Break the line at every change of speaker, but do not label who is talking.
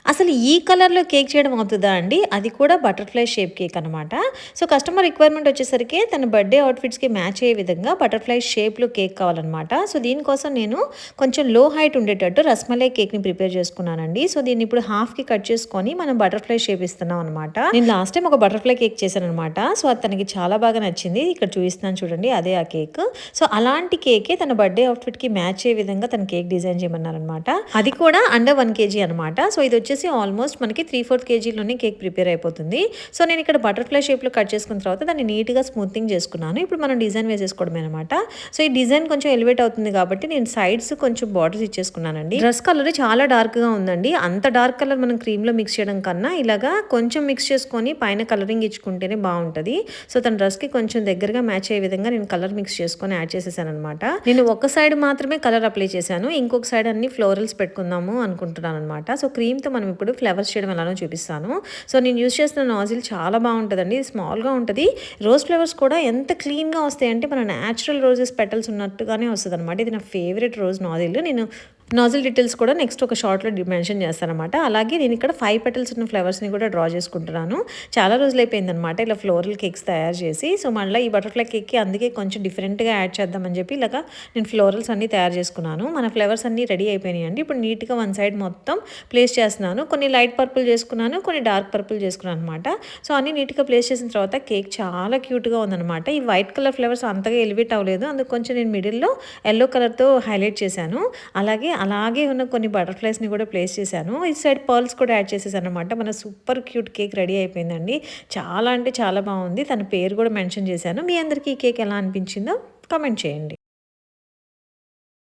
అసలు ఈ కలర్‌లో కేక్ చేయడం అవుతదా అండి? అది కూడా బటర్‌ఫ్లై షేప్ కేక్ అనమాట. సో, కస్టమర్ రిక్వైర్మెంట్ వచ్చేసరికి తన బర్త్‌డే అవుట్‌ఫిట్స్‌కి మ్యాచ్ అయ్యే విధంగా బటర్‌ఫ్లై షేప్‌లో కేక్ కావాలనమాట. సో, దీనికోసం నేను కొంచెం లో హైట్ ఉండేటట్టు రస్మలై కేక్‌ని ప్రిపేర్ చేసుకున్నానండి. సో, దీన్ని ఇప్పుడు హాఫ్‌కి కట్ చేసుకొని మనం బటర్‌ఫ్లై షేప్ ఇస్తున్నాం అనమాట. నేను లాస్ట్ టైమ్ ఒక బటర్‌ఫ్లై కేక్ చేశాననమాట. సో, అది తనకి చాలా బాగా నచ్చింది. ఇక్కడ చూపిస్తున్నాను చూడండి అదే ఆ కేక్. సో, అలాంటి కేకే తన బర్త్‌డే అవుట్‌ఫిట్‌కి మ్యాచ్ అయ్యే విధంగా తను కేక్ డిజైన్ చేయమన్నారనమాట. అది కూడా అండర్ 1 కేజీ అనమాట. సో, ఇదొచ్చేసి ఆల్మోస్ట్ మనకి 3/4 కేజీలోనే కేక్ ప్రిపేర్ అయిపోతుంది. సో, నేను ఇక్కడ బటర్‌ఫ్లై షేప్‌లో కట్ చేసుకున్న తర్వాత దాన్ని నీట్‌గా స్మూతింగ్ చేసుకున్నాను. ఇప్పుడు మనం డిజైన్ వేసేసుకోవడమే అనమాట. సో, ఈ డిజైన్ కొంచెం ఎలివేట్ అవుతుంది కాబట్టి నేను సైడ్స్ కొంచెం బార్డర్స్ ఇచ్చేసుకున్నానండి. డ్రెస్ కలర్ చాలా డార్క్‌గా ఉందండి. అంత డార్క్ కలర్ మనం క్రీమ్‌లో మిక్స్ చేయడం కన్నా ఇలాగా కొంచెం మిక్స్ చేసుకొని పైన కలరింగ్ ఇచ్చుకుంటేనే బావుంటది. సో, తన డ్రెస్‌కి కొంచెం దగ్గరగా మ్యాచ్ అయ్యే విధంగా నేను కలర్ మిక్స్ చేసుకొని యాడ్ చేసేసాననమాట. నేను ఒక సైడ్ మాత్రమే కలర్ అప్లై చేశాను. ఇంకొక సైడ్ అన్ని ఫ్లోరల్స్ పెట్టుకుందాము అనుకుంటున్నాననమాట. సో, క్రీమ్‌తో మనం ఇప్పుడు ఫ్లవర్స్ చేయడం ఎలానో చూపిస్తాను. సో, నేను యూజ్ చేస్తున్న నాజిల్ చాలా బావుంటదండి. స్మాల్‌గా ఉంటది. రోజ్ ఫ్లవర్స్ కూడా ఎంత క్లీన్‌గా వస్తాయంటే మన న్యాచురల్ రోజెస్ పెటల్స్ ఉన్నట్టుగానే వస్తదనమాట. ఇది నా ఫేవరెట్ రోజ్ నాజిల్. నేను నాజిల్ డీటెయిల్స్ కూడా నెక్స్ట్ ఒక షార్ట్‌లో మెన్షన్ చేస్తాననమాట. అలాగే నేను ఇక్కడ 5 పెటల్స్ ఉన్న ఫ్లవర్స్‌ని కూడా డ్రా చేసుకుంటున్నాను. చాలా రోజులైపోయిందనమాట ఇలా ఫ్లోరల్ కేక్స్ తయారు చేసి. సో, మళ్ళీ ఈ బటర్‌ఫ్లై కేక్‌కి అందుకే కొంచెం డిఫరెంట్‌గా యాడ్ చేద్దామని చెప్పి ఇలాగా నేను ఫ్లోరల్స్ అన్నీ తయారు చేసుకున్నాను. మన ఫ్లవర్స్ అన్నీ రెడీ అయిపోయినాయండి. ఇప్పుడు నీట్‌గా వన్ సైడ్ మొత్తం ప్లేస్ చేస్తున్నాను. కొన్ని లైట్ పర్పుల్ చేసుకున్నాను. కొన్ని డార్క్ పర్పుల్ చేసుకున్నాను అనమాట. సో, అన్నీ నీట్‌గా ప్లేస్ చేసిన తర్వాత కేక్ చాలా క్యూట్‌గా ఉందనమాట. ఈ వైట్ కలర్ ఫ్లవర్స్ అంతగా ఎలివేట్ అవ్వలేదు. అందుకు కొంచెం నేను మిడిల్‌లో యెల్లో కలర్‌తో హైలైట్ చేశాను. అలాగే ఉన్న కొన్ని బటర్‌ఫ్లైస్‌ని కూడా ప్లేస్ చేశాను. ఈ సైడ్ పర్ల్స్ కూడా యాడ్ చేసేసాననమాట. మన సూపర్ క్యూట్ కేక్ రెడీ అయిపోయిందండి. చాలా అంటే చాలా బావుంది. తన పేరు కూడా మెన్షన్ చేశాను. మీ అందరికీ ఈ కేక్ ఎలా అనిపించిందో కామెంట్ చేయండి.